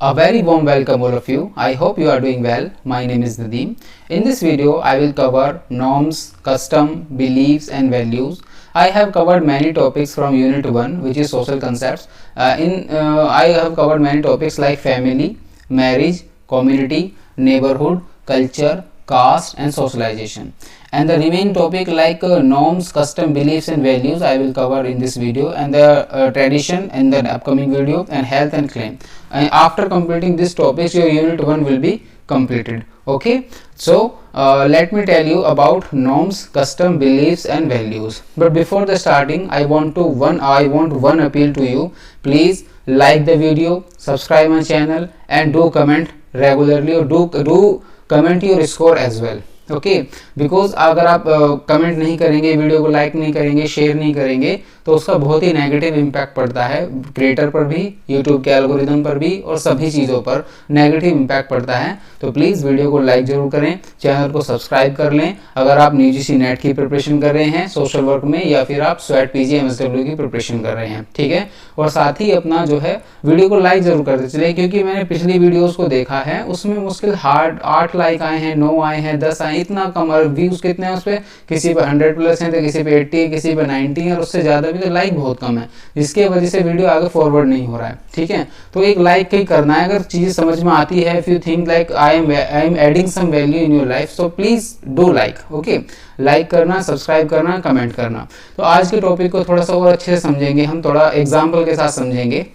A very warm welcome all of you. I hope you are doing well. My name is Nadeem. In this video, I will cover norms, custom, beliefs and values. I have covered many topics from Unit 1, which is social concepts. I have covered many topics like family, marriage, community, neighborhood, culture, caste and socialization. And the remaining topic like norms, custom, beliefs and values I will cover in this video, and the tradition in the upcoming video, and health and claim. And after completing these topics, your unit 1 will be completed. Okay, so let me tell you about norms, custom, beliefs and values. But before the starting, I want one appeal to you. Please like the video, subscribe my channel and do comment regularly, or do comment your score as well. Okay because अगर आप comment नहीं करेंगे, video को like नहीं करेंगे, share नहीं करेंगे, तो उसका बहुत ही नेगेटिव इम्पैक्ट पड़ता है क्रिएटर पर भी, यूट्यूब के एल्गोरिदम पर भी, और सभी चीज़ों पर नेगेटिव इम्पैक्ट पड़ता है. तो प्लीज़ वीडियो को लाइक जरूर करें, चैनल को सब्सक्राइब कर लें अगर आप यूजीसी नेट की प्रिपरेशन कर रहे हैं सोशल वर्क में, या फिर आप स्वेट पीजी एमएसडब्ल्यू की प्रिपरेशन कर रहे हैं. ठीक है, और साथ ही अपना जो है वीडियो को लाइक जरूर करते चले, क्योंकि मैंने पिछली वीडियोज़ को देखा है, उसमें मुश्किल 8 लाइक आए हैं, 9 आए हैं, 10 आए, इतना कम. और व्यूज कितने हैं उस पर? किसी पे 100+ हैं, तो किसी पे 80 है, किसी पे 90 है, और उससे ज़्यादा भी. तो लाइक बहुत कम है, जिसके वजह से वीडियो आगे फॉरवर्ड नहीं हो रहा है. ठीक है, तो एक लाइक ही करना है अगर चीज़ें समझ में आती है. If you think like I am adding some value in your life, so please do like. Okay, like करना, सब्सक्राइब करना, कमेंट करना. तो आज के टॉपिक को थोड़ा सा और अच्छे से समझेंगे हम, थोड़ा एग्जाम्पल के साथ समझेंगे.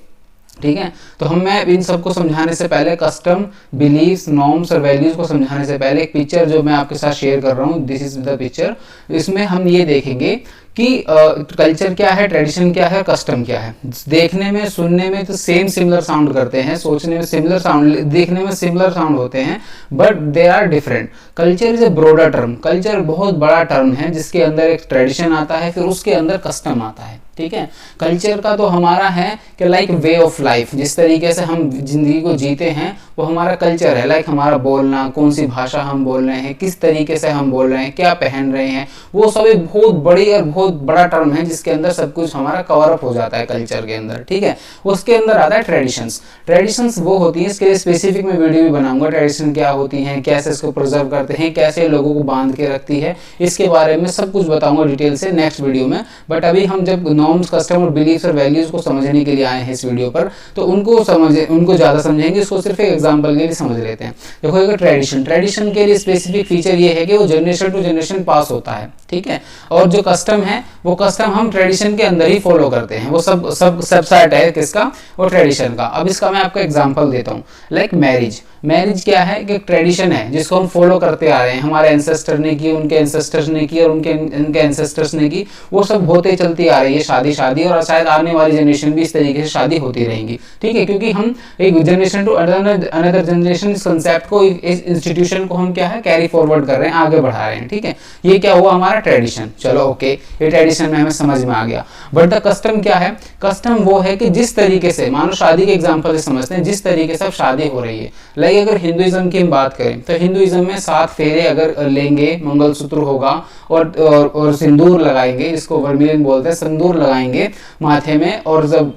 ठीक है, तो मैं इन सबको समझाने से पहले, कस्टम, बिलीव्स, नॉर्म्स और वैल्यूज को समझाने से पहले, एक पिक्चर जो मैं आपके साथ शेयर कर रहा हूँ, दिस इज द पिक्चर. इसमें हम ये देखेंगे कि कल्चर क्या है, ट्रेडिशन क्या है, कस्टम क्या है. देखने में, सुनने में तो सेम सिमिलर साउंड करते हैं, सोचने में सिमिलर साउंड, देखने में सिमिलर साउंड होते हैं, but they are different. Culture is a broader term. Culture बहुत बड़ा टर्म है, जिसके अंदर एक ट्रेडिशन आता है, फिर उसके अंदर कस्टम आता है. ठीक है, कल्चर का तो हमारा है कि लाइक वे ऑफ लाइफ, जिस तरीके से हम जिंदगी को जीते हैं वो हमारा कल्चर है. लाइक हमारा बोलना, कौन सी भाषा हम बोल रहे हैं, किस तरीके से हम बोल रहे हैं, क्या पहन रहे हैं, वो सब एक बहुत बड़ी और बहुत बड़ा टर्म है, जिसके अंदर सब कुछ हमारा कवर अप हो जाता है कल्चर के अंदर. ठीक है, उसके अंदर आता है ट्रेडिशंस. ट्रेडिशंस वो होती है, इसके लिए स्पेसिफिक मैं वीडियो भी बनाऊंगा. ट्रेडिशन क्या होती हैं, कैसे इसको प्रिजर्व करते हैं, कैसे लोगों को बांध के रखती है, इसके बारे में सब कुछ बताऊंगा डिटेल से नेक्स्ट वीडियो में. बट अभी हम जब नॉर्म्स, कस्टम और बिलीफ्स और वैल्यूज को समझने के लिए आए हैं इस वीडियो पर, तो उनको ज्यादा समझेंगे, इसको सिर्फ एक एग्जांपल के लिए समझ लेते हैं. देखो, एक ट्रेडिशन के लिए स्पेसिफिक फीचर ये है कि वो जनरेशन टू जनरेशन पास होता है. ठीक है, और जो कस्टम है, वो कस्टम हम ट्रेडिशन के अंदर ही फॉलो करते हैं. वो सब सबसेट है किसका? वो ट्रेडिशन का. अब इसका मैं आपको एग्जांपल देता हूँ. Like marriage. मैरिज क्या है कि ट्रेडिशन है जिसको हम फॉलो करते आ रहे हैं. हमारे एंसेस्टर ने की, उनके एंसेस्टर्स ने की, और उनके एंसेस्टर्स ने की. वो सब होते चलती आ रही है शादी, और शायद आने वाली जनरेशन भी इस तरीके से शादी होती रहेंगी. ठीक है, क्योंकि हम एक जनरेशन टू अनदर जनरेशन इस कंसेप्ट को, इस इंस्टीट्यूशन को हम क्या है, कैरी फॉरवर्ड कर रहे हैं, आगे बढ़ा रहे हैं. ठीक है, ये क्या हुआ हमारा ट्रेडिशन. चलो ओके, ये ट्रेडिशन में हमें समझ में आ गया. बट द कस्टम क्या है? कस्टम वो है कि जिस तरीके से, मानो शादी के एग्जांपल से समझते हैं, जिस तरीके से अब शादी हो रही है. लाइक अगर हिंदुइज्म की हम बात करें, तो हिंदुइज्म में 7 फेरे अगर लेंगे, मंगलसूत्र होगा और सिंदूर लगाएंगे, जिसको वर्मिलिन बोलते हैं, सिंदूर लगाएंगे माथे में, और जब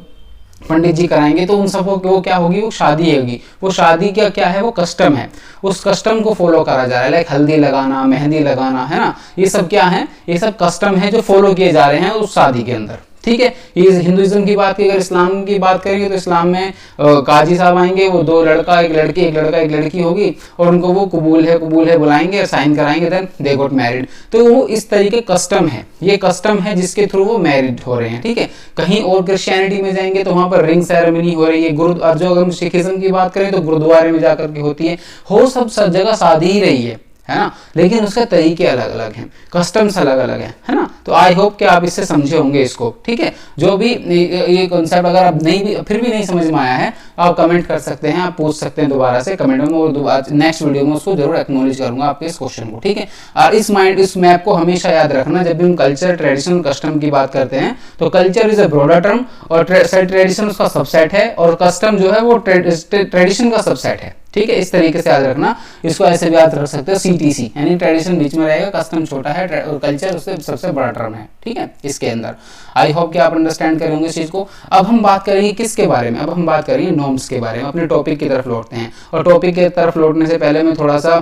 पंडित जी कराएंगे तो उन सबको वो क्या होगी, वो शादी होगी. वो शादी क्या है, वो कस्टम है. उस कस्टम को फॉलो करा जा रहा है. लाइक हल्दी लगाना, मेहंदी लगाना, है ना, ये सब क्या है, ये सब कस्टम है जो फॉलो किए जा रहे हैं उस शादी के अंदर. ठीक है, ये हिंदुइज्म की बात की. अगर इस्लाम की बात करेंगे तो इस्लाम में काजी साहब आएंगे, वो 2 लड़का, एक लड़की, एक लड़का, एक लड़की होगी, और उनको वो कबूल है बुलाएंगे और साइन कराएंगे, देन दे गॉट मैरिड. तो वो इस तरीके कस्टम है. ये कस्टम है जिसके थ्रू वो मैरिड हो रहे हैं. ठीक है, कहीं और क्रिश्चियनिटी में जाएंगे तो वहां पर रिंग सेरेमनी हो रही है. और जो अगर हम सिखिज्म की बात करें तो गुरुद्वारे में जाकर के होती है. सब जगह शादी ही रही है ना, लेकिन उसके तरीके अलग अलग हैं, कस्टम्स अलग अलग हैं, है ना. तो आई होप कि आप इससे समझे होंगे इसको. ठीक है, जो भी ये कॉन्सेप्ट अगर आप फिर भी नहीं समझ में आया है, आप कमेंट कर सकते हैं, आप पूछ सकते हैं दोबारा से कमेंट में, और नेक्स्ट वीडियो में उसको जरूर एक्नॉलेज करूंगा आपके इस क्वेश्चन को. ठीक है, और इस मैप को हमेशा याद रखना, जब भी हम कल्चर, ट्रेडिशन, कस्टम की बात करते हैं, तो culture is a broader term, और ट्रेडिशन उसका सबसेट है, और कस्टम जो है वो ट्रेडिशन का सबसेट है. ठीक है, इस तरीके से याद रखना। इसको ऐसे भी याद रख सकते हो CTC, यानी ट्रेडिशन बीच में रहेगा, कस्टम छोटा है और कल्चर उससे सबसे बड़ा टर्म है। ठीक है, इसके अंदर आई होप कि आप अंडरस्टैंड करेंगे इस चीज को। अब हम बात करेंगे किसके बारे में, अब हम बात करेंगे नॉर्म्स के बारे में। अपने टॉपिक की तरफ लौटते हैं, और टॉपिक की तरफ लौटने से पहले मैं थोड़ा सा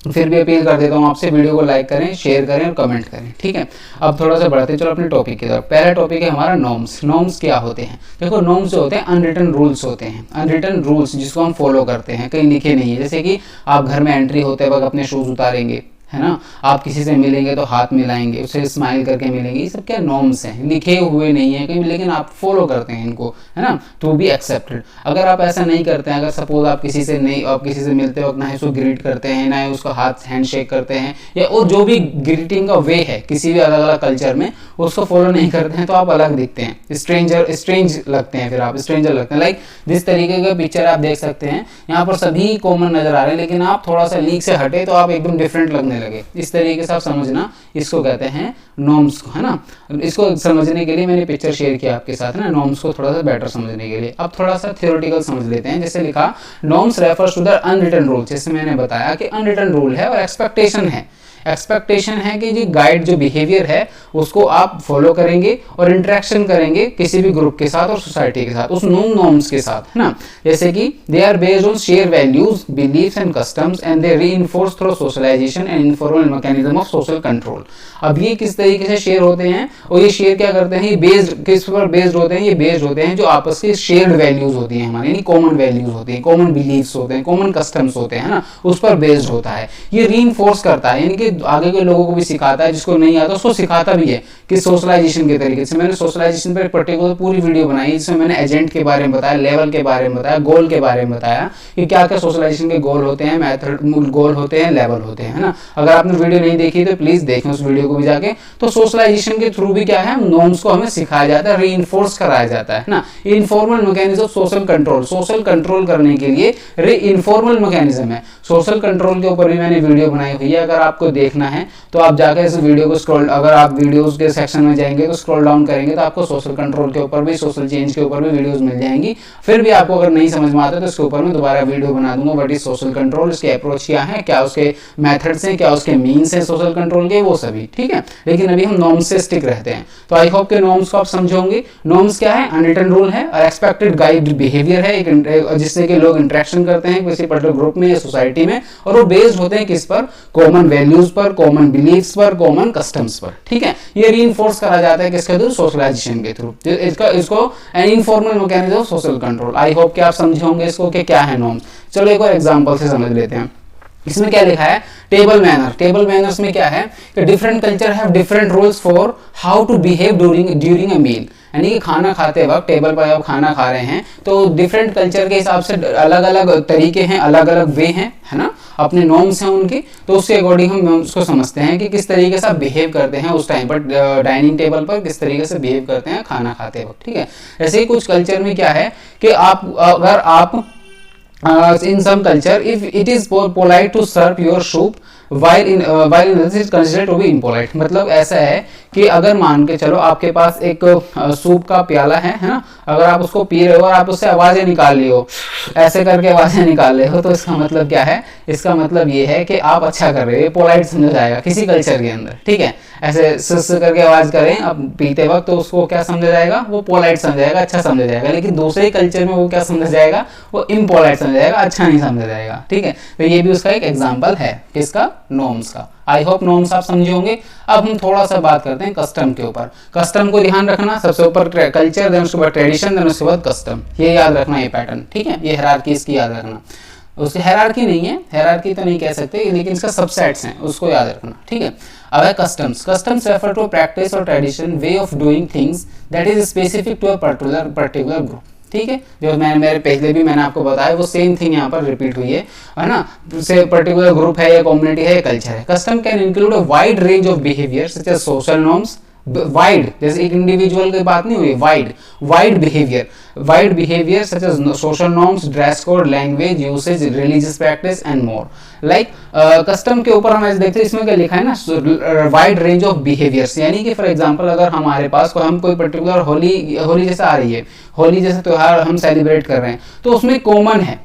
फिर भी अपील कर देता हूँ आपसे, वीडियो को लाइक करें, शेयर करें और कमेंट करें। ठीक है, अब थोड़ा सा बढ़ते हैं, चलो अपने टॉपिक की तरफ। पहला टॉपिक है हमारा नॉर्म्स। नॉर्म्स क्या होते हैं? देखो, नॉर्म्स जो होते हैं अनरिटन रूल्स होते हैं, अनरिटन रूल्स जिसको हम फॉलो करते हैं, कहीं लिखे नहीं है। जैसे कि आप घर में एंट्री होते वक्त अपने शूज उतारेंगे, है ना, आप किसी से मिलेंगे तो हाथ मिलाएंगे, उसे स्माइल करके मिलेंगे, ये सब क्या नॉर्म्स हैं, लिखे हुए नहीं है कहीं, लेकिन आप फॉलो करते हैं इनको, है ना, टू बी एक्सेप्टेड। अगर आप ऐसा नहीं करते हैं, अगर सपोज आप किसी से मिलते वक्त ना ही उसको ग्रीट करते हैं, ना ही उसको हाथ हैंडशेक करते हैं, या और जो भी ग्रीटिंग का वे है किसी भी अलग अलग कल्चर में, उसको फॉलो नहीं करते हैं, तो आप अलग दिखते हैं, स्ट्रेंज लगते हैं, फिर आप स्ट्रेंजर लगते हैं। लाइक जिस तरीके का पिक्चर आप देख सकते हैं, यहाँ पर सभी कॉमन नजर आ रहे हैं, लेकिन आप थोड़ा सा लीक से हटे तो आप एकदम डिफरेंट लगने लगे। इस तरीके से आप समझना, इसको कहते हैं नॉर्म्स को, है ना। इसको समझने के लिए मैंने पिक्चर शेयर किया आपके साथ, है ना, नॉर्म्स को थोड़ा सा बेटर समझने के लिए। अब थोड़ा सा थ्योरेटिकल समझ लेते हैं। जैसे लिखा, norms refers to the unwritten rule. जैसे मैंने बताया कि अनरिटन रूल है और एक्सपेक्टेशन है, एक्सपेक्टेशन है कि जो गाइड जो बिहेवियर है उसको आप फॉलो करेंगे और इंटरेक्शन करेंगे किसी भी ग्रुप के साथ और सोसाइटी के साथ, उस नॉर्म्स के साथ, है ना। जैसे कि they are based on share values, beliefs and customs and they reinforce through socialization and informal mechanism of social control. अब ये किस तरीके से शेयर होते हैं, और ये शेयर क्या करते हैं, ये बेस्ड किस पर बेस्ड होते हैं, ये बेस्ड होते हैं जो आपस की शेयर्ड वैल्यूज होती हैं हमारी, यानी कॉमन वैल्यूज होती हैं, कॉमन बिलीफ्स होते हैं, कॉमन कस्टम्स होते हैं, ना, उस पर बेस्ड होता है। ये रीइंफोर्स करता है, यानी कि आगे के लोगों को भी सिखाता है, जिसको नहीं आता उसको सिखाता भी है कि सोशलाइजेशन के तरीके से। मैंने सोशलाइजेशन पर पर्टिकुलर पूरी वीडियो बनाई, जिसमें मैंने एजेंट के बारे में बताया, लेवल के बारे में बताया, गोल के बारे में बताया कि क्या क्या सोशलाइजेशन के गोल होते हैं, मेथड गोल होते हैं, लेवल होते हैं, ना। अगर आपने वीडियो नहीं देखी तो प्लीज देखें उस वीडियो को भी जाके। तो सोशलाइजेशन के थ्रू भी क्या है, नॉर्म्स को हमें सिखाया जाता है, रीइंफोर्स कराया जाता है, ना। Informal mechanism of social control, social control करने के लिए इनफॉर्मल मैकेनिज्म है। सोशल कंट्रोल के ऊपर भी मैंने वीडियो बनाई हुई है, अगर आपको देखना है तो आप जाकर इस वीडियो को स्क्रॉल, अगर आप वीडियोस के सेक्शन में जाएंगे तो स्क्रॉल डाउन करेंगे तो आपको सोशल कंट्रोल के ऊपर भी, सोशल चेंज के ऊपर भी वीडियोस मिल जाएंगी। फिर भी आपको अगर नहीं समझ में आता तो इसके ऊपर मैं दोबारा वीडियो बना दूंगा, व्हाट इज सोशल कंट्रोल, इसके अप्रोच क्या है, क्या उसके मेथड्स हैं, क्या उसके मीन्स हैं सोशल कंट्रोल के, वो सभी। ठीक है, लेकिन अभी हम नॉर्म्स से स्टिक रहते हैं। तो आई होप के नॉर्म्स को आप समझोगे। नॉर्म्स क्या है, अनरिटन रूल है और एक्सपेक्टेड गाइड बिहेवियर है, जिससे कि लोग इंटरेक्शन करते हैं किसी पर्टिकुलर ग्रुप में या सोसाइटी में, और वो बेस्ड होते हैं किस पर, कॉमन वैल्यूज पर, कॉमन बिलीफ्स पर, कॉमन कस्टम्स पर। ठीक है, ये रीइंफोर्स करा जाता है किसके थ्रू, सोशलाइजेशन के थ्रू। इसको an informal mechanism of social control. I hope कि आप समझे होंगे इसको कि क्या है नॉर्म्स। चलो एक और एग्जांपल से समझ लेते हैं। इसमें क्या लिखा है, टेबल मैनर। टेबल मैनर्स में क्या है कि different culture have different rules for how to behave during a meal, यानी कि खाना खाते वक्त टेबल पर आप खाना खा रहे हैं तो डिफरेंट कल्चर के हिसाब से अलग अलग तरीके हैं, अलग अलग वे हैं, है ना, अपने नॉर्म्स हैं उनके। तो उसके अकॉर्डिंग हम उसको समझते हैं कि किस तरीके से आप बिहेव करते हैं उस टाइम पर डाइनिंग टेबल पर, किस तरीके से बिहेव करते हैं खाना खाते वक्त। ठीक है, ऐसे ही कुछ कल्चर में क्या है कि अगर आप in some culture if it is polite to serve your soup while in others is considered to be impolite। मतलब ऐसा है कि अगर मान के चलो आपके पास एक सूप का प्याला है ना, अगर आप उसको पी रहे हो और आप उससे आवाजें निकाल रही हो, ऐसे करके आवाजें निकाल रहे हो, तो इसका मतलब क्या है, इसका मतलब ये है कि आप अच्छा कर रहे हो, ये पोलाइट समझा जाएगा किसी कल्चर के अंदर। ठीक है, ऐसे सस करके आवाज करें अब पीते वक्त तो उसको क्या समझा जाएगा, वो पोलाइट समझा जाएगा, अच्छा समझा जाएगा। लेकिन दूसरे कल्चर में वो क्या समझा जाएगा, वो इम्पोलाइट समझा जाएगा, अच्छा नहीं समझा जाएगा। ठीक है, तो ये भी उसका एक एग्जाम्पल है किसका, नॉर्म्स का। आई होप नॉर्म्स आप समझे होंगे। अब हम थोड़ा सा बात करते हैं कस्टम के ऊपर। कस्टम को ध्यान रखना, सबसे ऊपर कल्चर, देन उसके बाद ट्रेडिशन, देन उसके बाद कस्टम, ये याद रखना, ये पैटर्न। ठीक है, ये हायरार्की इसकी याद रखना। उसकी हायरार्की नहीं है, हायरार्की तो नहीं कह सकते, लेकिन इसका सबसेट्स हैं, उसको याद रखना। ठीक है, अब है customs. Customs refer to practice और tradition, way of doing things that is specific to a particular group. ठीक है, जो मेरे पहले भी मैंने आपको बताया वो सेम थिंग यहाँ पर रिपीट हुई है ना, से पर्टिकुलर ग्रुप है या कम्युनिटी है या कल्चर है। Custom can include a wide range of behaviour such as social norms, wide, जैसे एक इंडिविजुअल की बात नहीं हुई, wide behaviour such as social norms, dress code, language usage, religious practice and more. Like custom के ऊपर हम ऐसे देखते हैं, इसमें क्या लिखा है ना, वाइड रेंज ऑफ बिहेवियर्स, यानी कि फॉर एग्जांपल अगर हमारे पास हम कोई पर्टिकुलर होली जैसे आ रही है, होली जैसे त्योहार हम सेलिब्रेट कर रहे हैं, तो उसमें कॉमन है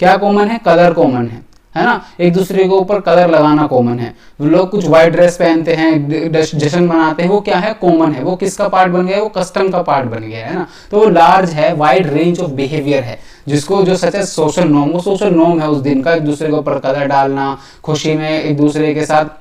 क्या कॉमन है? कलर कॉमन है ना, एक दूसरे के ऊपर कलर लगाना कॉमन है। लोग कुछ व्हाइट ड्रेस पहनते हैं, जश्न मनाते हैं, वो क्या है? कॉमन है। वो किसका पार्ट बन गया है? वो कस्टम का पार्ट बन गया है ना। तो वो लार्ज है, वाइड रेंज ऑफ बिहेवियर है, जिसको जो सच है सोशल नॉर्म, वो सोशल नॉर्म है उस दिन का, एक दूसरे के ऊपर कलर डालना, खुशी में एक दूसरे के साथ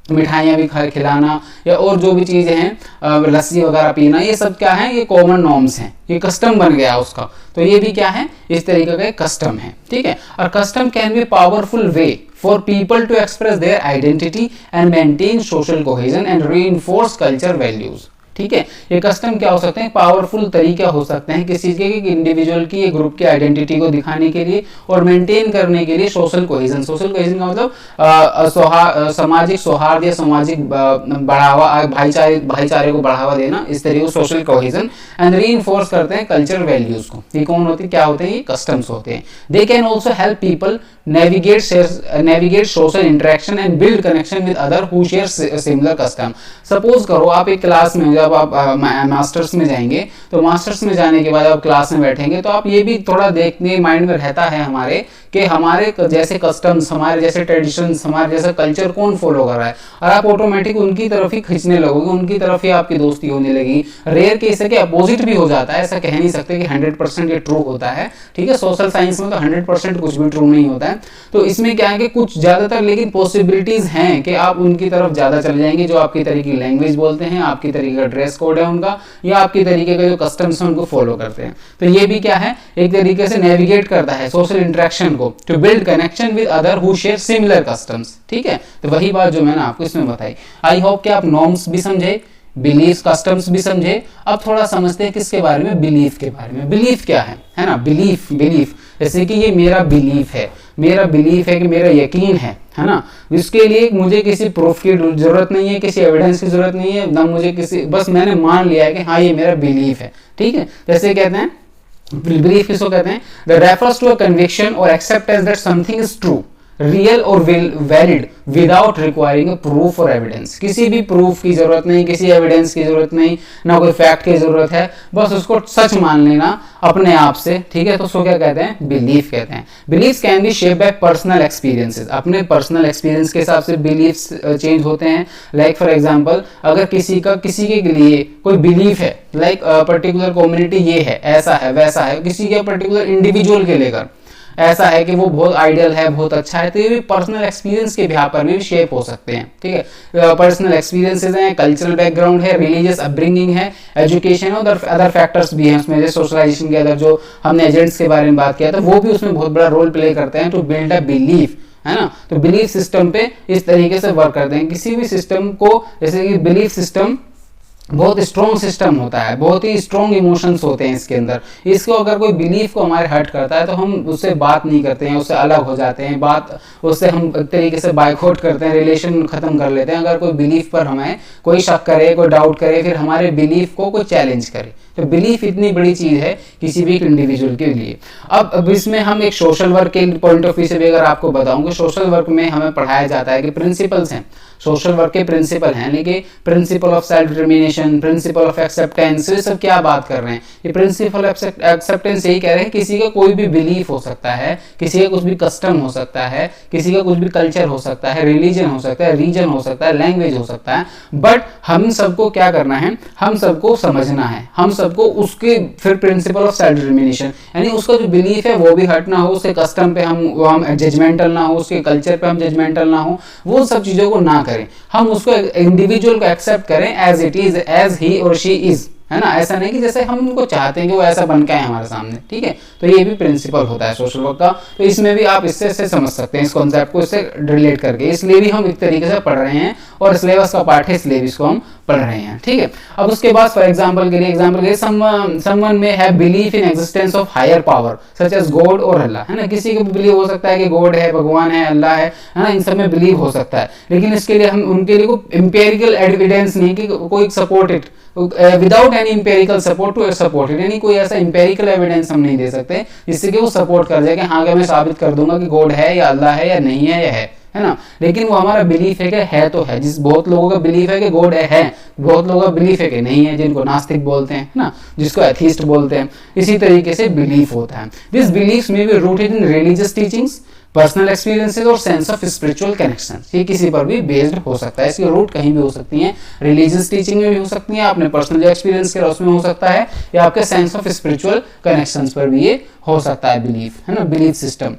मिठाइयाँ भी खिलाना, या और जो भी चीज़ें हैं, लस्सी वगैरह पीना, ये सब क्या है? ये कॉमन नॉर्म्स हैं, ये कस्टम बन गया उसका। तो ये भी क्या है? इस तरीके का कस्टम है, ठीक है। और custom can be powerful way for people to express their identity and maintain social cohesion and reinforce culture values, ठीक है। ये कस्टम क्या हो सकते हैं? पावरफुल तरीका हो सकते हैं किसी के इंडिविजुअल की, ग्रुप की आइडेंटिटी को दिखाने के लिए और मेंटेन करने के लिए सोशल कोहेजन। सोशल कोहेजन का मतलब सामाजिक सौहार्द या सामाजिक बढ़ावा, भाईचारे को बढ़ावा देना, इस तरीके सोशल कोहेजन। एंड रीइंफोर्स करते हैं कल्चर वैल्यूज को। ये कौन होते हैं? क्या होते हैं? ये कस्टम्स होते हैं। They can also help people navigate social interaction and build connection with other who share similar custom। Suppose करो आप एक क्लास में, जब आप मास्टर्स में जाएंगे, तो मास्टर्स में जाने के बाद आप क्लास में बैठेंगे, तो आप ये भी थोड़ा देखने माइंड में रहता है हमारे कि हमारे जैसे कस्टम्स, हमारे जैसे ट्रेडिशंस, हमारे जैसा कल्चर कौन फॉलो कर रहा है, और आप ऑटोमेटिक उनकी तरफ ही खींचने लगोगे, उनकी तरफ ही आपकी दोस्ती होने लगी। रेयर केस है कि अपोजिट भी हो जाता है, ऐसा कह नहीं सकते कि 100% ये ट्रू होता है, ठीक है। सोशल साइंस में तो 100% कुछ भी ट्रू नहीं होता है। तो इसमें क्या है कि कुछ ज्यादातर लेकिन पॉसिबिलिटीज हैं कि आप उनकी तरफ ज्यादा चले जाएंगे, जो आपकी तरीके की लैंग्वेज बोलते हैं, आपकी तरीके का ड्रेस कोड है उनका, या आपकी तरीके का जो कस्टम्स है उनको फॉलो करते हैं। तो ये भी क्या है? एक तरीके से नेविगेट करता है सोशल इंटरेक्शन को, to build connection with other who share similar customs, ठीक है। तो वही बात जो मैंने आपको इसमें बताई। आई होप कि आप नॉर्म्स भी समझे, बिलीफ, कस्टम्स भी समझे। अब थोड़ा समझते हैं किसके बारे में? बिलीफ के बारे में। बिलीफ क्या है ना? बिलीफ जैसे कि ये मेरा बिलीफ है, मेरा बिलीफ है कि मेरा यकीन है ना। इसके लिए मुझे किसी प्रूफ की जरूरत नहीं है, किसी एविडेंस की जरूरत नहीं है ना, मुझे किसी, बस मैंने मान लिया है कि हाँ ये मेरा बिलीफ है, ठीक है। जैसे कहते हैं बिलीफ किसको कहते हैं? That refers to a conviction और acceptance that something is true, real और वैलिड विदाउट रिक्वायरिंग प्रूफ और एविडेंस। किसी भी प्रूफ की जरूरत नहीं, किसी एविडेंस की जरूरत नहीं, ना कोई फैक्ट की जरूरत है, बस उसको सच मान लेना अपने आप से, ठीक है। तो उसको क्या कहते हैं? बिलीफ कहते हैं। Beliefs can B shaped by personal experiences. अपने पर्सनल एक्सपीरियंस के हिसाब से बिलीफ्स चेंज होते हैं। लाइक फॉर एग्जांपल, अगर किसी के लिए कोई बिलीफ है, लाइक पर्टिकुलर कम्युनिटी ये है, ऐसा है, वैसा है, किसी के पर्टिकुलर इंडिविजुअल के लेकर ऐसा है कि वो बहुत आइडियल है, बहुत अच्छा है, तो ये भी पर्सनल एक्सपीरियंस के बिहार पर भी शेप हो सकते हैं, ठीक है। पर्सनल एक्सपीरियंसेस हैं, कल्चरल बैकग्राउंड है, रिलीजियस अपब्रिंगिंग है, एजुकेशन है, और अदर फैक्टर्स भी हैं उसमें, जैसे सोशलाइजेशन के अंदर जो हमने एजेंट्स के बारे में बात किया था, वो भी उसमें बहुत बड़ा रोल प्ले करते हैं टू बिल्ड अ बिलीफ, है ना। तो बिलीफ सिस्टम पे इस तरीके से वर्क करते हैं। किसी भी सिस्टम को, जैसे कि बिलीफ सिस्टम बहुत स्ट्रॉन्ग सिस्टम होता है, बहुत ही स्ट्रॉन्ग इमोशंस होते हैं इसके अंदर। इसको अगर कोई बिलीफ को हमारे हर्ट करता है तो हम उससे बात नहीं करते हैं, उससे अलग हो जाते हैं, बात उससे हम एक तरीके से बायकॉट करते हैं, रिलेशन खत्म कर लेते हैं। अगर कोई बिलीफ पर हमें कोई शक करे, कोई डाउट करे, फिर हमारे बिलीफ को कोई चैलेंज करे, तो बिलीफ इतनी बड़ी चीज है किसी भी इंडिविजुअल के लिए। अब इसमें हम एक सोशल वर्क के पॉइंट ऑफ व्यू से भी अगर आपको बताऊं कि सोशल वर्क में हमें पढ़ाया जाता है कि प्रिंसिपल्स हैं, सोशल वर्क के प्रिंसिपल हैं, लेकिन principle of self determination, principle of acceptance, ये सब क्या बात कर रहे हैं? ये प्रिंसिपल ऑफ एक्सेप्टेंस यही कह रहे हैं किसी का कोई भी बिलीफ हो सकता है, किसी का कुछ भी कस्टम हो सकता है, किसी का कुछ भी कल्चर हो सकता है, रिलीजन हो सकता है, रीजन हो सकता है, लैंग्वेज हो सकता है, बट हम सबको क्या करना है? हम सबको समझना है, हम सबको उसके फिर प्रिंसिपल ऑफ सेल्फ डिटर्मिनेशन, यानी उसका जो बिलीफ है वो भी हट ना हो, उसके कस्टम पे हम जजमेंटल ना हो, उसके कल्चर पे हम जजमेंटल ना हो, वो सब चीजों को ना करें। हम उसको इंडिविजुअल को एक्सेप्ट करें as it is, as he और शी इज, है ना। ऐसा नहीं कि जैसे हम उनको चाहते हैं कि वो ऐसा बन के आए हमारे सामने, ठीक है। तो ये भी प्रिंसिपल होता है सोशल वर्क का। तो इसमें भी आप इससे समझ सकते हैं इस कॉन्सेप्ट को, इससे रिलेट करके, इसलिए भी हम एक तरीके से पढ़ रहे हैं और सिलेबस का पार्ट है, इसलिए भी इसको हम पढ़ रहे हैं, ठीक है। अब उसके बाद फॉर एग्जांपल के लिए someone may have belief in existence of higher power such as God और अल्लाह, है ना। किसी को बिलीव हो सकता है कि गॉड है, भगवान है, अल्लाह है ना, इन सब में बिलीव हो सकता है, लेकिन इसके लिए हम उनके लिए कोई एम्पिरिकल एविडेंस नहीं कि कोई support it, without any empirical support to support it, यानी कोई ऐसा इंपेरिकल एविडेंस हम नहीं दे सकते जिससे कि वो सपोर्ट कर जाए कि हाँ मैं साबित कर दूंगा कि गॉड है या अल्लाह है या नहीं है या है ना, लेकिन वो हमारा बिलीफ है कि है तो है। जिस बहुत लोगों का बिलीफ है कि गॉड है, बहुत लोगों का बिलीफ है कि नहीं है, जिनको नास्तिक बोलते हैं ना, जिसको एथीस्ट बोलते हैं। इसी तरीके से बिलीफ होता है। This belief may be rooted in religious teachings, personal experiences और सेंस ऑफ स्पिरिचुअल कनेक्शन। ये किसी पर भी बेस्ड हो सकता है, इसकी रूट कहीं भी हो सकती है, रिलीजियस टीचिंग में भी हो सकती है, आपने पर्सनल एक्सपीरियंस के उसमें हो सकता है, या आपके सेंस ऑफ स्पिरिचुअल कनेक्शंस पर भी ये हो सकता है बिलीफ, है ना, बिलीफ सिस्टम।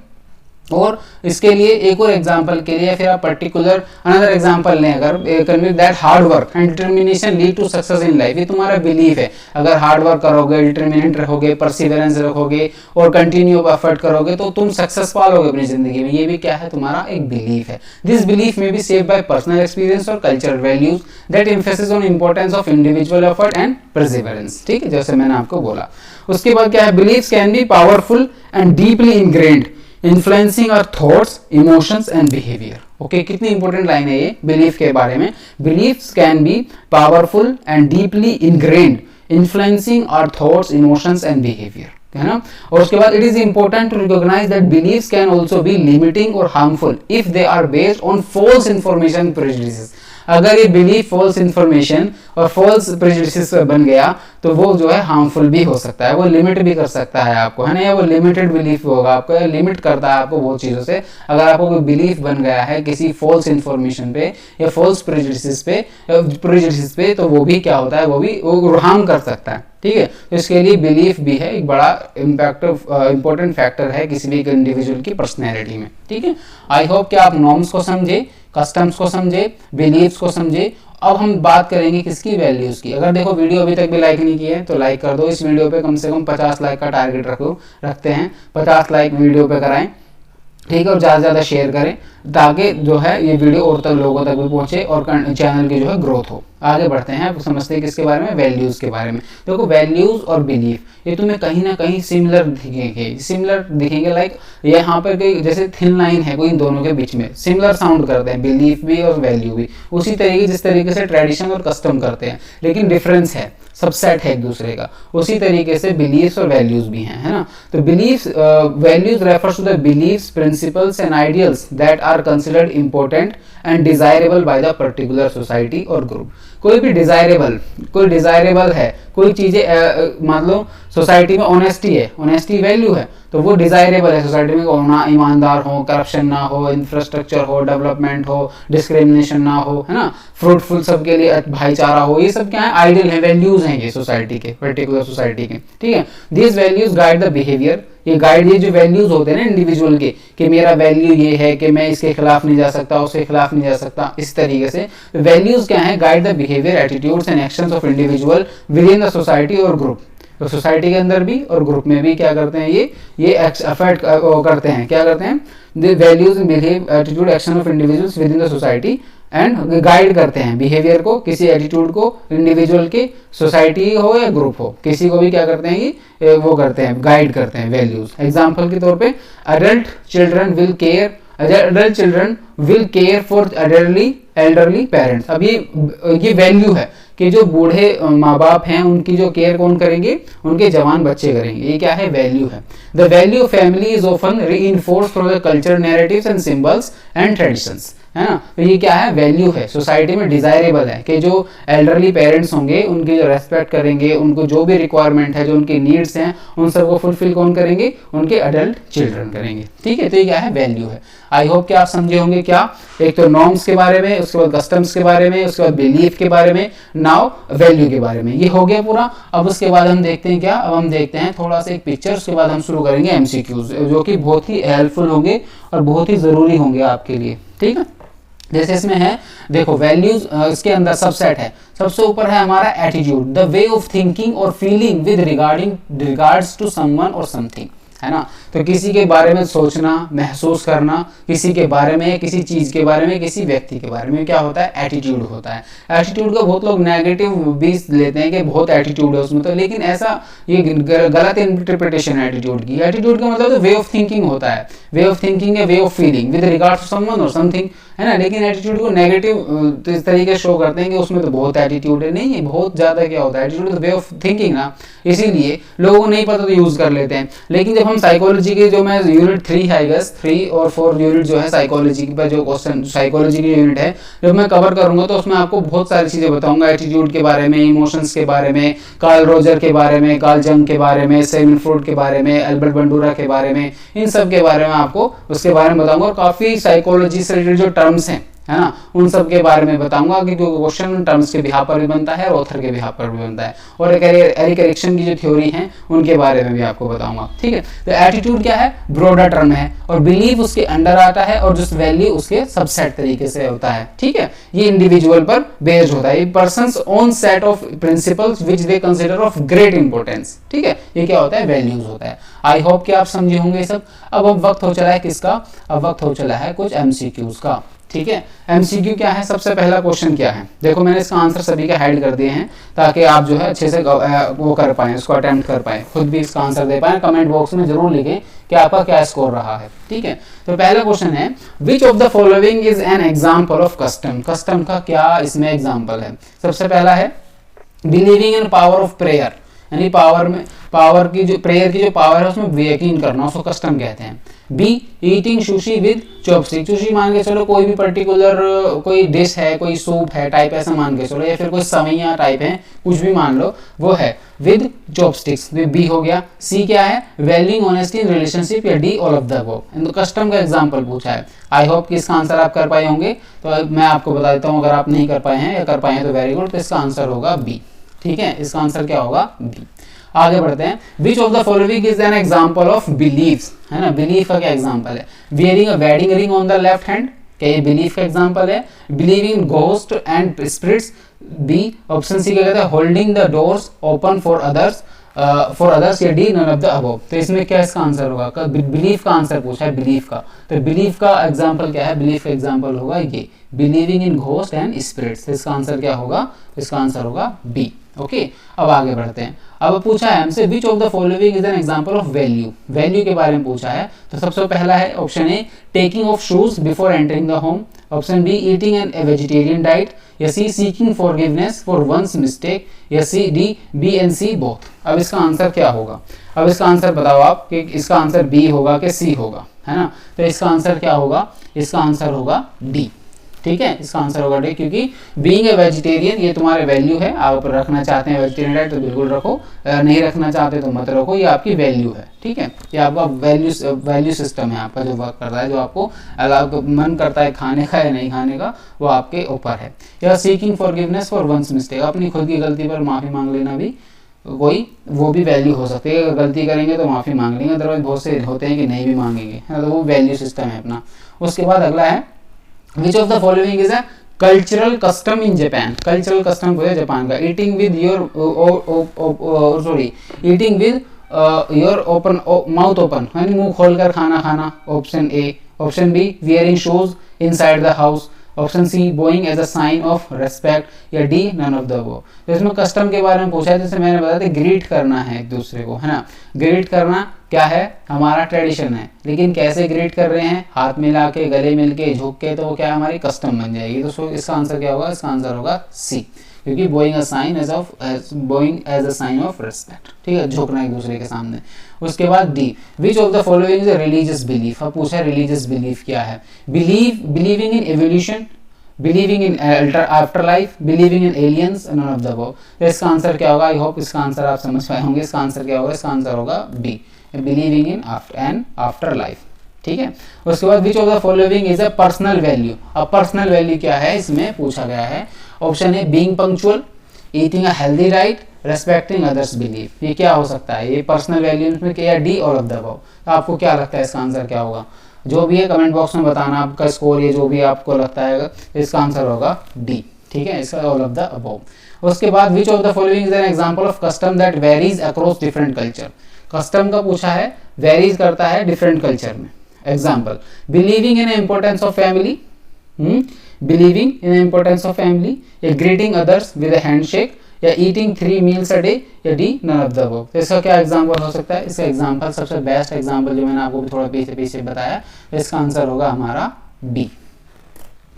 और इसके लिए एक और एग्जांपल के लिए फिर आप पर्टिकुलर अनदर एग्जांपल लें, अगर that hard work and determination lead to success in life, ये तुम्हारा बिलीफ है। अगर हार्ड वर्क करोगे, डिटर्मिनेंट रहोगे, परसिवरेंस रखोगे और कंटिन्यू एफर्ट करोगे तो तुम सक्सेस पालोगे अपनी जिंदगी में। ये भी क्या है, तुम्हारा एक बिलीफ है। This belief may be shaped by personal experience और cultural values that emphasis on importance of individual effort and perseverance. ठीक है, जैसे मैंने आपको बोला। उसके बाद क्या है, beliefs can be powerful and deeply ingrained influencing our thoughts, emotions and behaviour. Okay, कितनी इंपॉर्टेंट लाइन है ये बिलीफ के बारे में। Beliefs can be powerful and deeply ingrained influencing our thoughts, emotions and behaviour, है ना। और उसके बाद it is important to recognize that beliefs can also be limiting और harmful if they are based on false information, prejudices. अगर ये belief false information और false prejudices बन गया तो वो जो है हार्मफुल भी हो सकता है, वो लिमिट भी कर सकता है आपको, है ना, या वो लिमिटेड बिलीफ होगा आपको, या लिमिट करता है आपको बहुत चीज़ों से। अगर आपको कोई बिलीफ बन गया है किसी फॉल्स इंफॉर्मेशन पे या फॉल्स प्रेजुडिसेस पे तो वो भी क्या होता है, वो हार्म कर सकता है। ठीक है, तो इसके लिए बिलीफ भी है एक बड़ा इंपॉर्टेंट फैक्टर है किसी भी इंडिविजुअल की पर्सनैलिटी में। ठीक है, आई होप कि आप नॉर्म्स को समझे, कस्टम्स को समझे, बिलीफ्स को समझे। अब हम बात करेंगे किसकी, वैल्यूज की। अगर देखो वीडियो अभी तक भी लाइक नहीं किया है तो लाइक कर दो। इस वीडियो पे कम से कम 50 लाइक का टारगेट रखते हैं, 50 लाइक वीडियो पे कराएं। ठीक है, और ज़्यादा से ज़्यादा शेयर करें ताकि जो है ये वीडियो और तक लोगों तक भी पहुंचे और चैनल की जो है ग्रोथ हो। आगे बढ़ते हैं, समझते हैं किसके बारे में, वैल्यूज़ के बारे में। देखो वैल्यूज़ और बिलीफ ये तुम्हें कहीं ना कहीं सिमिलर दिखेंगे लाइक यहाँ पर जैसे थिन लाइन है कोई इन दोनों के बीच में, सिमिलर साउंड करते हैं बिलीफ भी और वैल्यू भी, उसी तरीके जिस तरीके से ट्रेडिशन और कस्टम करते हैं, लेकिन डिफरेंस है, सबसेट है एक दूसरे का। उसी तरीके से बिलीफ्स और वैल्यूज भी हैं, है ना। तो beliefs, values refers to the beliefs, principles and ideals that are considered important and desirable by the particular society और ग्रुप। कोई डिजायरेबल है, कोई चीजें मान लो सोसाइटी में ऑनेस्टी है, ऑनेस्टी वैल्यू है तो वो डिजायरेबल है सोसाइटी में, होना ईमानदार हो, करप्शन ना हो, इंफ्रास्ट्रक्चर हो, डेवलपमेंट हो, डिस्क्रिमिनेशन ना हो, है ना, फ्रूटफुल सबके लिए भाईचारा हो, ये सब क्या है, आइडियल है, वैल्यूज हैं ये सोसाइटी के, पर्टिकुलर सोसाइटी के। ठीक है, these values guide the behaviour, ये जो वैल्यूज होते हैं ना इंडिविजुअल के, कि मेरा वैल्यू ये है कि मैं इसके खिलाफ नहीं जा सकता, उसके खिलाफ नहीं जा सकता, इस तरीके से वैल्यूज क्या है, guide the behaviour, attitudes and actions of individual with in the society और ग्रुप। तो सोसाइटी के अंदर भी और ग्रुप में भी क्या करते हैं, ये अफेक्ट करते हैं, क्या करते हैं, the values and behave, attitude, action of individuals with in the society and guide करते हैं बिहेवियर को, किसी एटीट्यूड को, इंडिविजुअल के, सोसाइटी हो या ग्रुप हो, किसी को भी क्या करते हैं, ये वो करते हैं, गाइड करते हैं वैल्यूज। एग्जाम्पल के तौर पे adult children will care for elderly parents. अब ये वैल्यू है कि जो बूढ़े माँ बाप हैं उनकी जो केयर कौन करेंगे, उनके जवान बच्चे करेंगे, ये क्या है, वैल्यू है। The value of family is often reinforced through the culture, narratives and symbols and traditions, है ना। तो ये क्या है, वैल्यू है, सोसाइटी में डिजायरेबल है कि जो एल्डरली पेरेंट्स होंगे उनकी जो रेस्पेक्ट करेंगे, उनको जो भी रिक्वायरमेंट है, जो उनकी नीड्स हैं, उन सबको फुलफिल कौन करेंगे, उनके अडल्ट चिल्ड्रन करेंगे। ठीक है, तो ये क्या है, वैल्यू है। आई होप कि आप समझे होंगे क्या, एक तो नॉर्म्स के बारे में, उसके बाद कस्टम्स के बारे में, उसके बाद बिलीफ के बारे में, नाउ वैल्यू के बारे में, ये हो गया पूरा। अब उसके बाद हम देखते हैं क्या, अब हम देखते हैं थोड़ा सा एक पिक्चर, उसके बाद हम शुरू करेंगे एमसीक्यूज, जो कि बहुत ही हेल्पफुल होंगे और बहुत ही जरूरी होंगे आपके लिए। ठीक है, जैसे इसमें है, देखो वैल्यूज, इसके अंदर सबसेट है, सबसे ऊपर है हमारा attitude, the way of thinking और feeling with regards to someone और समथिंग, है ना। तो किसी के बारे में सोचना, महसूस करना, किसी के बारे में, किसी चीज के बारे में, किसी व्यक्ति के बारे में क्या होता है, एटीट्यूड होता है। एटीट्यूड को बहुत लोग नेगेटिव भी लेते हैं कि बहुत एटीट्यूड है उसमें, तो लेकिन ऐसा ये गलत इंटरप्रिटेशन है एटीट्यूड की। एटीट्यूड का मतलब तो वे ऑफ थिंकिंग होता है, वे ऑफ थिंकिंग है, way of feeling with regards to someone और समथिंग, है ना। लेकिन एटीट्यूड को नेगेटिव इस तरीके शो करते हैं कि उसमें तो बहुत एटीट्यूड है, नहीं है, बहुत ज्यादा क्या होता है एटीट्यूड, वे ऑफ थिंकिंग ना, इसीलिए लोगों को नहीं पता तो यूज कर लेते हैं। लेकिन जब जब हम साइकोलॉजी के जो मैं यूनिट 3 है, आई गेस 3 और 4 यूनिट जो है साइकोलॉजी पर, जो क्वेश्चन साइकोलॉजी की यूनिट है जब मैं कवर करूंगा तो उसमें आपको बहुत सारी चीजें बताऊंगा, एटीट्यूड के बारे में, इमोशंस के बारे में, कार्ल रोजर के बारे में, कार्ल जंग के बारे में, सिगमंड फ्रॉयड के बारे में, अल्बर्ट बंडूरा के बारे में, इन सब के बारे में आपको उसके बारे में बताऊंगा। और काफी साइकोलॉजी से रिलेटेड जो टर्म्स हैं, है ना, उन सब के बारे में बताऊंगा कि क्वेश्चन टर्म्स के बिहाफ पर भी बनता है और ऑथर के बिहाफ पर भी बनता है, और एरिक एरिक्सन की जो थ्योरी है उनके बारे में भी आपको बताऊंगा। ठीक है, तो एटीट्यूड क्या है, ब्रॉडर टर्म है, और बिलीफ उसके अंडर आता है, और जो वैल्यू उसके सबसेट तरीके से होता है। ठीक है, ये इंडिविजुअल पर बेस्ड होता है, persons own set of principles which they consider of great importance. ठीक है, ये क्या होता है, वैल्यूज होता है। आई होप कि आप समझे होंगे सब। अब वक्त हो चला है किसका, अब वक्त हो चला है कुछ एमसीक्यूज का। ठीक है, एमसीक्यू क्या है, सबसे पहला क्वेश्चन क्या है, देखो मैंने इसका आंसर सभी के हाइड कर दिए हैं ताकि आप जो है अच्छे से वो कर पाए, उसको अटेम्प्ट कर पाए, खुद भी इसका आंसर दे पाए। कमेंट बॉक्स में जरूर लिखें कि आपका क्या स्कोर रहा है। ठीक है, तो पहला क्वेश्चन है, which of the following is an example of custom. Custom का क्या इसमें एग्जाम्पल है। सबसे पहला है believing in power of prayer, यानी पावर की जो प्रेयर की जो पावर है उसमें यकीन करना, उसको कस्टम कहते हैं। Be eating sushi with chopstick, sushi मान के चलो कोई भी पर्टिकुलर कोई डिश है, कोई सूप है टाइप ऐसा मान के चलो, या फिर कोई सवैया टाइप है, कुछ भी मान लो, वो है विद चॉपस्टिक्स, बी हो गया। सी क्या है, वैल्यूइंग ऑनेस्टी इन रिलेशनशिप, या D all of the above. Custom का एग्जांपल पूछा है। आई होप कि इसका आंसर आप कर पाए होंगे, तो मैं आपको बता देता हूँ, अगर आप नहीं कर पाए हैं या कर पाए हैं तो वेरी गुड, तो इसका आंसर होगा बी। ठीक है, इसका आंसर क्या होगा, बी। आगे बढ़ते हैं, which of the following is an example of believes, है ना, बिलीफ का क्या एग्जांपल है। Wearing a wedding ring on the left hand, क्या ये बिलीफ का एग्जांपल है। Believing in ghost and spirits, B. Option C क्या कहता है, holding the doors open for others, या D none of the above. तो इसमें क्या इसका आंसर होगा, बिलीफ का आंसर पूछा है, बिलीफ का, तो बिलीफ का एग्जांपल क्या है, बिलीफ का एग्जांपल होगा ये, believing in ghost and spirits. इसका आंसर क्या होगा, इसका आंसर होगा बी। ओके, अब आगे बढ़ते हैं। अब पूछा है हमसे, which of the following is an example of value. Value के बारे में पूछा है, तो सबसे पहला है option A taking off shoes before entering the home, option B eating an vegetarian diet, या C seeking forgiveness for one's mistake, या C D B and C both. अब इसका आंसर क्या होगा, अब इसका आंसर बताओ आप कि इसका आंसर बी होगा कि सी होगा, है ना। तो इसका आंसर क्या होगा, इसका आंसर होगा डी। ठीक है, इसका आंसर होगा डी, क्योंकि बीइंग ए वेजिटेरियन ये तुम्हारे वैल्यू है। आप रखना चाहते हैं वेजिटेरियन डाइट तो बिल्कुल रखो, नहीं रखना चाहते तो मत रखो, ये आपकी वैल्यू है। ठीक है, ये आपका वैल्यू सिस्टम है आपका, जो वर्क करता है, जो आपको मन करता है खाने का या नहीं खाने का, वो आपके ऊपर है। या seeking forgiveness for one's mistake, अपनी खुद की गलती पर माफी मांग लेना भी कोई वो भी वैल्यू हो सकती है। अगर गलती करेंगे तो माफी मांग लेंगे, अदरवाइज बहुत से होते हैं कि नहीं भी मांगेंगे, तो वो वैल्यू सिस्टम है अपना। उसके बाद अगला है, Which of the following is a cultural custom in Japan? Cultural custom है जापान का, eating with your eating with your open mouth open, यानी मुंह खोलकर खाना खाना, option A. Option B wearing shoes inside the house, option C bowing as a sign of respect, या D none of the above. तो इसमें custom के बारे में पूछा है, जैसे मैंने बताया था ग्रीट करना है एक दूसरे को, है ना। ग्रीट करना क्या है, हमारा ट्रेडिशन है, लेकिन कैसे ग्रीट कर रहे हैं, हाथ मिला के, गले मिल के, झुक के, तो वो क्या हमारी कस्टम बन जाएगी। तो इसका आंसर क्या होगा, इसका आंसर होगा सी, क्योंकि bowing as a sign of respect. ठीक है, झुकना एक दूसरे के सामने। उसके बाद D, which of the following is religious belief. अब पूछा है रिलीजियस बिलीफ क्या है, believing in evolution, believing in afterlife, believing in aliens, none of the above. तो इसका आंसर क्या होगा, आई होप इसका आंसर आप समझ पाए होंगे। इसका आंसर क्या होगा, इसका आंसर होगा B, believing in afterlife. ठीक है, उसके बाद which of the following is a personal value. अब पर्सनल वैल्यू क्या है इसमें पूछा गया है, ऑप्शन है being punctual, eating a healthy diet, respecting others belief. ये क्या हो सकता है, ये पर्सनल वैल्यू में क्या, D all of the above. तो आपको क्या लगता है इसका आंसर क्या होगा, जो भी है कमेंट बॉक्स में बताना आपका स्कोर, ये जो भी आपको लगता है इसका आंसर होगा डी। ठीक है, इसका ऑल ऑफ द अबव। उसके बाद which of the following is an example of custom that varies across different culture. Custom का पूछा है, वेरीज करता है डिफरेंट कल्चर में। Example, believing in importance of family, believing in importance of family, या greeting others with a handshake, या eating 3 meals a day, या D none of the above. तो इसका क्या एग्जांपल हो सकता है, इसका एग्जांपल सबसे बेस्ट एग्जांपल जो मैंने आपको थोड़ा पीछे बताया, इसका आंसर होगा हमारा बी।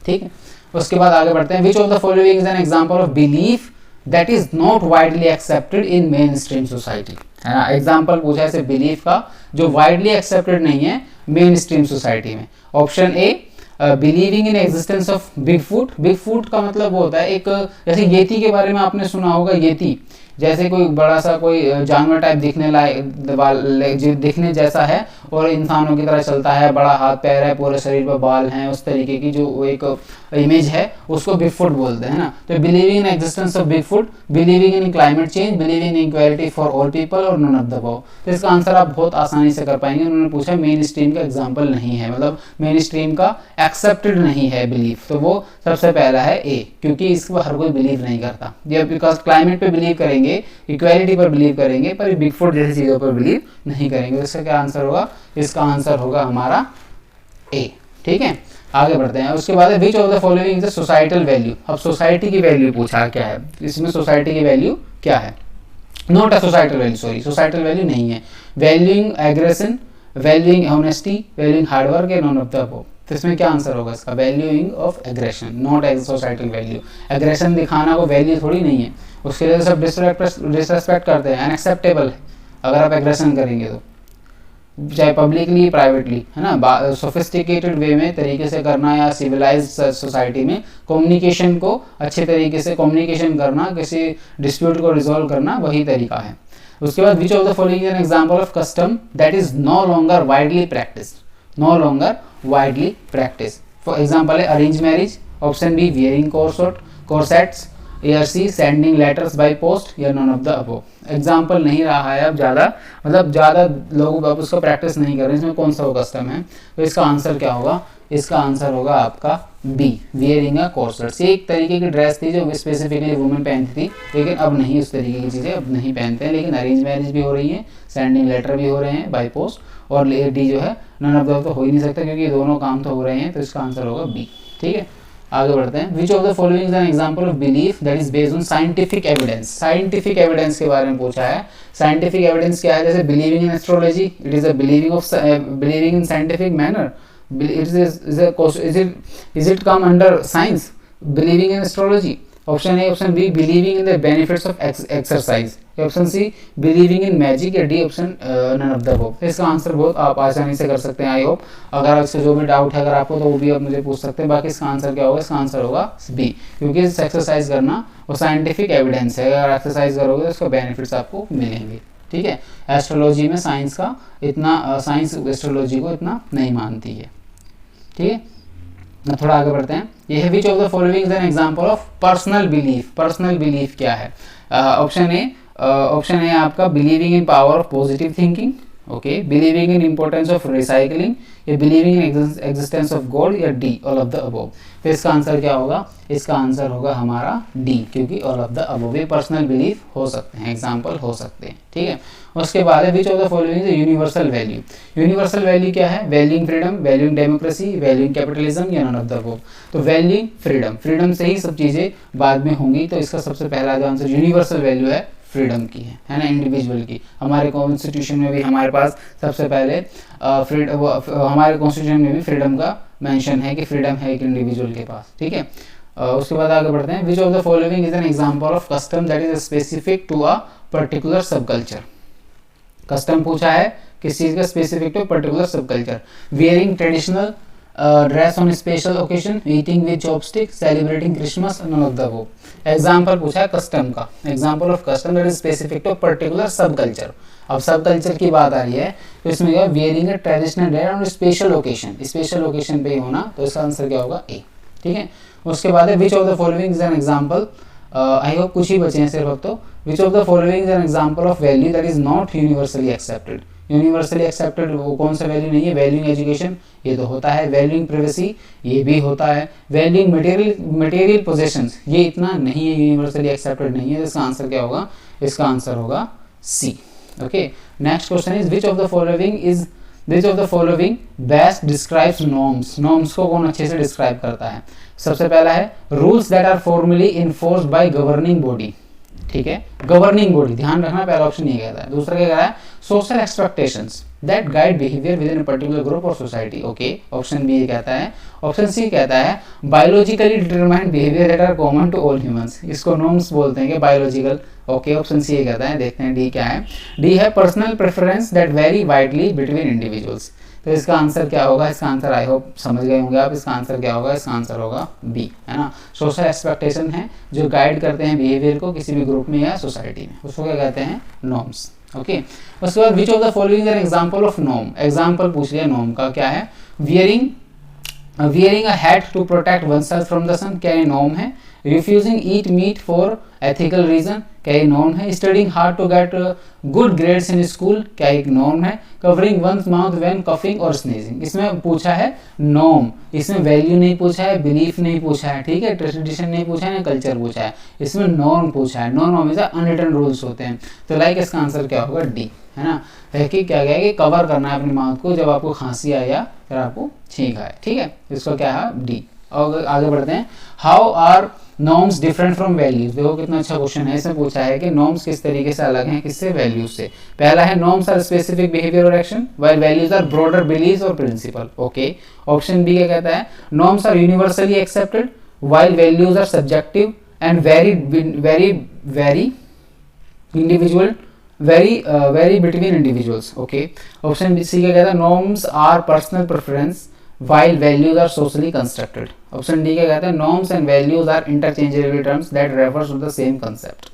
ठीक है, उसके बाद आगे बढ़ते हैं, which of the following is an example of belief that is not widely accepted in main stream society, है ना। एग्जाम्पल पूछा है बिलीफ का जो वाइडली एक्सेप्टेड नहीं है मेन स्ट्रीम सोसाइटी में। Option A believing in existence of Bigfoot. Bigfoot का मतलब वो होता है एक, जैसे येती के बारे में आपने सुना होगा, येती जैसे कोई बड़ा सा कोई जानवर टाइप दिखने जैसा है और इंसानों की तरह चलता है, बड़ा हाथ पैर है, पूरे शरीर पर बाल हैं, उस तरीके की जो एक इमेज है उसको बिग फुट बोलते हैं ना। तो believing in existence of big foot, believing in climate change, believing in equality for all people और नॉन ऑफ द अबव। तो इसका आंसर आप बहुत आसानी से कर पाएंगे। उन्होंने पूछा मेन स्ट्रीम का एग्जाम्पल नहीं है, मतलब मेन स्ट्रीम का एक्सेप्टेड नहीं है बिलीफ, तो वो सबसे पहला है ए, क्योंकि इसको हर कोई बिलीव नहीं करता। ये बिकॉज क्लाइमेट पे बिलीव करेंगे, इक्वालिटी पर बिलीव करेंगे, पर बिग फुट जैसी चीजों पर बिलीव नहीं करेंगे। तो इसका क्या आंसर होगा? इसका आंसर होगा हमारा ए। ठीक है, आगे बढ़ते हैं। उसके बाद which of the following is societal value. अब सोसाइटी की वैल्यू पूछा क्या है, इसमें सोसाइटी की वैल्यू क्या है? Not a societal value, sorry societal value नहीं है। Valuing aggression, valuing honesty, valuing hard work या नॉन ऑफ द अबव। तो इसमें क्या आंसर होगा इसका? Valuing of aggression, not as societal value. Aggression दिखाना को वैल्यू थोड़ी नहीं है, उसके लिए सब डिसरेस्पेक्ट करते हैं, अनएक्सेप्टेबल है अगर आप एग्रेशन करेंगे तो, चाहे पब्लिकली प्राइवेटली, है ना। सोफिस्टिकेटेड वे में तरीके से करना या सिविलाइज्ड सोसाइटी में कम्युनिकेशन को अच्छे तरीके से कम्युनिकेशन करना, किसी डिस्प्यूट को रिजॉल्व करना, वही तरीका है। उसके बाद which of the following is an example of custom that is no longer widely practice, no longer widely practice. For example है arrange marriage, option B wearing corsets, या C sending letters by post या none of the above. Example नहीं रहा है अब ज़्यादा, मतलब ज़्यादा लोग अब उसको प्रैक्टिस नहीं कर रहे हैं, इसमें कौन सा वो कस्टम है। तो इसका आंसर क्या होगा? इसका आंसर होगा आपका बी, वियरिंग अ कोर्सेट्स। ये एक तरीके की ड्रेस थी जो स्पेसिफिकली वुमेन पहनती थी, लेकिन अब नहीं, उस तरीके की चीज़ें अब नहीं पहनते हैं। लेकिन अरेंज मैरिज भी हो रही है, सेंडिंग लेटर भी हो रहे हैं बाय पोस्ट, और डी जो है नॉन ऑफ द अबव तो हो ही नहीं सकता क्योंकि दोनों काम तो हो रहे हैं। तो इसका आंसर होगा बी। ठीक है, आगे बढ़ते हैं। Which of the following is an example of belief that is based on scientific evidence. Scientific evidence के बारे में पूछा है। साइंटिफिक एविडेंस क्या है? जैसे believing in astrology, it is a believing in scientific manner, is it come under science, believing in astrology? Option A, option B believing in the benefits of exercise, option C believing in magic, या D option none of the above. इसका answer बहुत आप आसानी से कर सकते हैं। I hope अगर इससे जो भी डाउट है अगर आपको, तो वो भी आप मुझे पूछ सकते हैं। बाकी इसका आंसर क्या होगा? इसका आंसर होगा बी, क्योंकि एक्सरसाइज करना वो साइंटिफिक एविडेंस है, अगर एक्सरसाइज करोगे तो उसके बेनिफिट्स आपको मिलेंगे। ठीक है, एस्ट्रोलॉजी में साइंस का इतना, साइंस एस्ट्रोलॉजी को इतना नहीं मानती है। ठीक है, थोड़ा आगे बढ़ते हैं। ये है which of the following is an example of personal belief. Personal belief क्या है? ऑप्शन ए आपका believing in power of positive thinking, okay, believing in importance of recycling, या believing in existence of God, या D all of the above. तो इसका answer क्या होगा? इसका आंसर होगा हमारा डी, क्योंकि ऑल ऑफ द अबव ये पर्सनल बिलीफ हो सकते हैं, एग्जांपल हो सकते हैं। ठीक है, उसके बाद है which of the following is universal value. Universal value क्या है? Valuing freedom, valuing democracy, valuing capitalism, या नॉन ऑफ द अबव। तो वैल्यूइंग फ्रीडम, फ्रीडम से ही सब चीज़ें बाद में होंगी। तो इसका सबसे पहला जो आंसर यूनिवर्सल वैल्यू है फ्रीडम की है ना, इंडिविजुअल की। हमारे कॉन्स्टिट्यूशन में भी हमारे पास सबसे पहले हमारे कॉन्स्टिट्यूशन में भी फ्रीडम का मेंशन है कि फ्रीडम है एक इंडिविजुअल के पास। ठीक है, उसके बाद आगे बढ़ते हैं। Which of the following is an example of custom that is specific to a particular subculture. Custom पूछा है किस चीज का? Specific to particular subculture. Wearing traditional dress on special occasion, eating with chopstick, celebrating Christmas, none of the above. Example पूछा है custom का, example of custom that is specific to particular subculture. अब सब culture की बात आ रही है तो इसमें क्या? Wearing A traditional dress on special occasion, special occasion पे ही होना। तो इसका आंसर क्या होगा? ए। ठीक है, उसके बाद है which of the following is an example, I hope कुछ ही बचे हैं सिर्फ अब तो। विच of the following is an example of value that is not universally accepted. Universally accepted वो कौन सा वैल्यू नहीं है? वैल्यूइंग एजुकेशन, ये तो होता है। वैल्यूइंग प्राइवेसी, ये भी होता है। वैल्यूइंग मटेरियल पोजेशंस, ये इतना नहीं है, यूनिवर्सली एक्सेप्टेड नहीं है। इसका आंसर क्या होगा? इसका आंसर होगा C. Okay, next question is which of the following best describes norms. Norms को कौन अच्छे से डिस्क्राइब करता है? सबसे पहला है rules that are formally enforced by governing body. ठीक है। गवर्निंग बॉडी, ध्यान रखना पहला ऑप्शन ये कहता है। दूसरा क्या कह रहा है, social expectations that guide behaviour within particular group और सोसाइटी, ओके, ऑप्शन बी ये कहता है। ऑप्शन सी कहता है biologically determined behaviour that are common to all humans, इसको नॉर्म्स बोलते हैं कि बायोलॉजिकल, ओके, ऑप्शन सी ये कहता है। देखते हैं डी क्या है। डी है personal preference that very widely between individuals. तो इसका आंसर क्या होगा, इसका आंसर आई होप समझ गए होंगे आप, इसका आंसर क्या होगा, इसका आंसर होगा बी, है ना। सोशल एक्सपेक्टेशन है जो गाइड करते हैं बिहेवियर को किसी भी ग्रुप में या सोसाइटी में, उसको क्या कहते हैं, नॉर्म्स, ओके। उसके बाद which of the following an example of norm, example पूछ लिया नॉर्म का, क्या है, wearing a hat to protect oneself from the sun, क्या ये नॉर्म है। Refusing eat meat for ethical reason, क्या ये नॉर्म है। Studying hard to get good grades in school, क्या एक नॉर्म है। Covering one's mouth when coughing और स्नीजिंग, इसमें पूछा है नॉर्म, इसमें वैल्यू नहीं पूछा है, बिलीफ नहीं पूछा है, ठीक है, ट्रेडिशन नहीं पूछा है, कल्चर पूछा है, इसमें नॉर्म पूछा है। नॉर्म हमेशा अनरिटन रूल्स होते हैं, तो लाइक इसका आंसर क्या होगा, डी, है ना। कि क्या गया कि कवर करना है अपनी माउथ को जब आपको खांसी आए या फिर आपको छींक आए, ठीक है, इसका क्या है, डी। और आगे बढ़ते हैं, how are norms different from values, देखो कितना अच्छा क्वेश्चन है। इसमें पूछा है कि नॉर्म्स किस तरीके से अलग हैं किससे, वैल्यूज से। पहला है नॉर्म्स आर स्पेसिफिक बिहेवियर और action while values are broader believes और प्रिंसिपल, ओके। ऑप्शन बी क्या कहता है, norms are universally accepted while values are subjective and vary individual vary between individuals, okay. Option B C क्या कहता है, norms are personal preference while values are socially constructed. Option D क्या कहते हैं, norms and values are interchangeable terms that refers to the same concept.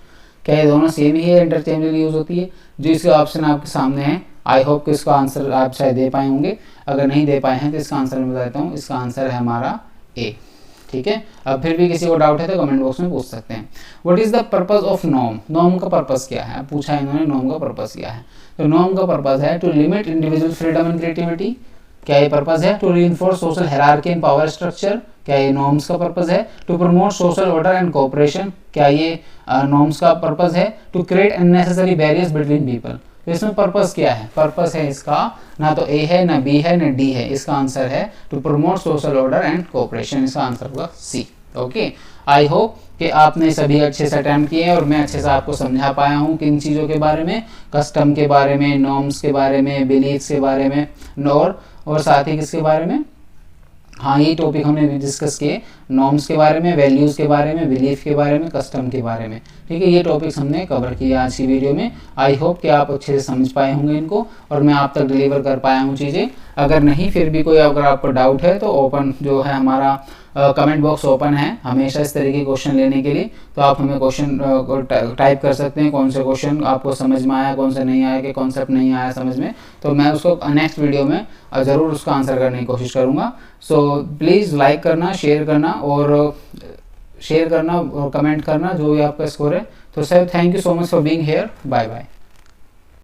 क्या ये दोनों same ही है, इंटरचेंजेबल यूज होती है। जो इसके ऑप्शन आपके सामने है, आई होप कि इसका आंसर आप शायद दे पाए होंगे, अगर नहीं दे पाए हैं तो इसका आंसर मैं बता देता हूँ, इसका आंसर है हमारा ए, ठीक है। अब फिर भी किसी को डाउट है तो कमेंट बॉक्स में पूछ सकते हैं। What is the purpose of norm, norm का पर्पस क्या है, पूछा है इन्होंने, नॉर्म का पर्पस क्या है। तो नॉर्म का पर्पस है to limit individual freedom and creativity, क्या ये पर्पस है। To reinforce social hierarchy and power structure, क्या ये नॉर्म्स का पर्पस है। To promote social order and cooperation, क्या ये नॉर्म्स का पर्पस है। To create unnecessary barriers between people, तो इसमें पर्पस क्या है, पर्पस है इसका ना तो ए है ना बी है ना डी है, इसका आंसर है to promote social order and cooperation, इसका आंसर होगा सी, ओके। आई होप कि आपने सभी अच्छे से अटेम्प्ट किए हैं और मैं अच्छे से आपको समझा पाया हूँ किन चीज़ों के बारे में, कस्टम के बारे में, नॉर्म्स के बारे में, बिलीफ्स के बारे में, और साथ ही किसके बारे में, हाँ ये टॉपिक हमने डिस्कस किए, नॉर्म्स के बारे में, वैल्यूज़ के बारे में, बिलीफ के बारे में, कस्टम के बारे में, ठीक है। ये टॉपिक्स हमने कवर किया आज की वीडियो में। आई होप कि आप अच्छे से समझ पाए होंगे इनको और मैं आप तक डिलीवर कर पाया हूँ चीज़ें। अगर नहीं फिर भी कोई अगर आपको डाउट है तो ओपन जो है हमारा कमेंट बॉक्स ओपन है हमेशा इस तरीके के क्वेश्चन लेने के लिए, तो आप हमें क्वेश्चन टाइप कर सकते हैं, कौन से क्वेश्चन आपको समझ में आया, कौन से नहीं आया, कि कॉन्सेप्ट नहीं आया समझ में, तो मैं उसको नेक्स्ट वीडियो में ज़रूर उसका आंसर करने की कोशिश करूँगा। सो प्लीज़ लाइक करना, शेयर करना और कमेंट करना जो भी आपका स्कोर है। तो sir thank you so much for being here, bye bye.